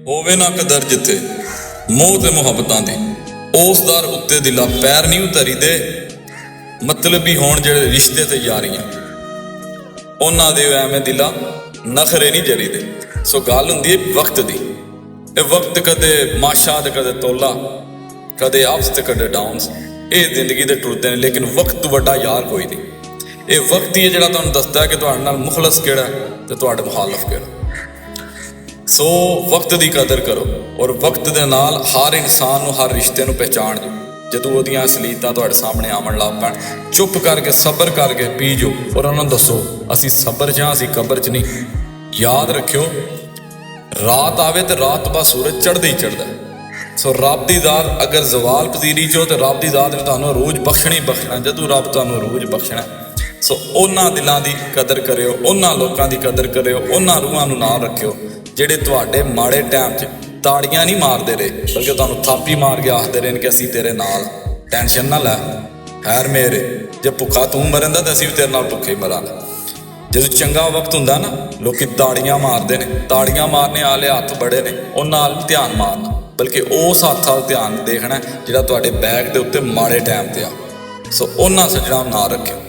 ਹੋਵੇ ਨਾ ਕਦਰ ਜਿੱਥੇ ਮੋਹ ਤੇ ਮੁਹੱਬਤਾਂ ਦੀ, ਉਸ ਦਰ ਉੱਤੇ ਦਿਲਾ ਪੈਰ ਨਹੀਂ ਉਤਰੀਦੇ। ਮਤਲਬੀ ਹੋਣ ਜਿਹੜੇ ਰਿਸ਼ਤੇ ਤੇ ਯਾਰੀਆਂ, ਉਹਨਾਂ ਦੇ ਐਵੇਂ ਦਿਲਾ ਨਖਰੇ ਨਹੀਂ ਜਰੀਦੇ। ਸੋ ਗੱਲ ਹੁੰਦੀ ਹੈ ਵਕਤ ਦੀ। ਇਹ ਵਕਤ ਕਦੇ ਮਾਸ਼ਾ ਤੇ ਕਦੇ ਤੋਲਾ, ਕਦੇ ਅਪਸ ਤੇ ਕਦੇ ਡਾਊਨਸ। ਇਹ ਜ਼ਿੰਦਗੀ ਦੇ ਟੁਰਦੇ ਨੇ, ਲੇਕਿਨ ਵਕਤ ਤੋਂ ਵੱਡਾ ਯਾਰ ਕੋਈ ਨਹੀਂ। ਇਹ ਵਕਤ ਹੀ ਹੈ ਜਿਹੜਾ ਤੁਹਾਨੂੰ ਦੱਸਦਾ ਕਿ ਤੁਹਾਡੇ ਨਾਲ ਮੁਖਲਸ ਕਿਹੜਾ ਤੇ ਤੁਹਾਡੇ ਮੁਖਾਲਫ ਕਿਹੜਾ। ਸੋ ਵਕਤ ਦੀ ਕਦਰ ਕਰੋ, ਔਰ ਵਕਤ ਦੇ ਨਾਲ ਹਰ ਇਨਸਾਨ ਨੂੰ, ਹਰ ਰਿਸ਼ਤੇ ਨੂੰ ਪਹਿਚਾਣ ਦਿਓ। ਜਦੋਂ ਉਹਦੀਆਂ ਅਸਲੀਤਾਂ ਤੁਹਾਡੇ ਸਾਹਮਣੇ ਆਉਣ ਲੱਗ ਪੈਣ, ਚੁੱਪ ਕਰਕੇ ਸਬਰ ਕਰਕੇ ਪੀ ਜਾਓ, ਔਰ ਉਹਨਾਂ ਨੂੰ ਦੱਸੋ ਅਸੀਂ ਸਬਰ 'ਚ ਹਾਂ, ਅਸੀਂ ਕਬਰ 'ਚ ਨਹੀਂ। ਯਾਦ ਰੱਖਿਓ, ਰਾਤ ਆਵੇ ਤੇ ਰਾਤ ਬਾਅਦ ਸੂਰਜ ਚੜ੍ਹਦਾ ਹੀ ਚੜ੍ਹਦਾ। ਸੋ ਰੱਬ ਦੀ ਜ਼ਾਤ ਅਗਰ ਜ਼ਵਾਲ ਪਜ਼ੀਰੀ 'ਚ ਹੋ ਤੇ ਰੱਬ ਦੀ ਜ਼ਾਤ ਨੇ ਤੁਹਾਨੂੰ ਰੋਜ਼ ਬਖਸ਼ਣਾ ਹੀ ਬਖਸ਼ਣਾ। ਜਦੋਂ ਰੱਬ ਤੁਹਾਨੂੰ ਰੋਜ਼ ਬਖਸ਼ਣਾ, ਸੋ ਉਹਨਾਂ ਦਿਲਾਂ ਦੀ ਕਦਰ ਕਰਿਓ, ਉਹਨਾਂ ਲੋਕਾਂ ਦੀ ਕਦਰ ਕਰਿਓ, ਉਹਨਾਂ ਰੂਹਾਂ ਨੂੰ ਨਾਲ ਰੱਖਿਓ ਜਿਹੜੇ ਤੁਹਾਡੇ ਮਾੜੇ ਟਾਈਮ 'ਚ ਤਾੜੀਆਂ ਨਹੀਂ ਮਾਰਦੇ ਰਹੇ, ਬਲਕਿ ਤੁਹਾਨੂੰ ਥਾਪੀ ਮਾਰ ਕੇ ਆਖਦੇ ਰਹੇ ਕਿ ਅਸੀਂ ਤੇਰੇ ਨਾਲ, ਟੈਨਸ਼ਨ ਨਾ ਲੈ, ਖੈਰ ਮੇਰੇ, ਜੇ ਭੁੱਖਾ ਤੂੰ ਮਰਨ ਦਾ ਤਾਂ ਅਸੀਂ ਵੀ ਤੇਰੇ ਨਾਲ ਭੁੱਖੇ ਹੀ ਮਰਾਂਗੇ। ਜਦੋਂ ਚੰਗਾ ਵਕਤ ਹੁੰਦਾ ਨਾ, ਲੋਕੀ ਤਾੜੀਆਂ ਮਾਰਦੇ ਨੇ। ਤਾੜੀਆਂ ਮਾਰਨੇ ਵਾਲੇ ਹੱਥ ਬੜੇ ਨੇ, ਉਹ ਨਾਲ ਧਿਆਨ ਮਾਰਨਾ, ਬਲਕਿ ਉਸ ਹੱਥ ਵੱਲ ਧਿਆਨ ਦੇਖਣਾ ਜਿਹੜਾ ਤੁਹਾਡੇ ਬੈਕ ਦੇ ਉੱਤੇ ਮਾੜੇ ਟਾਈਮ ਤੇ ਆ। ਸੋ ਉਹਨਾਂ ਸੱਜਣਾ ਨਾਲ ਰੱਖਿਓ।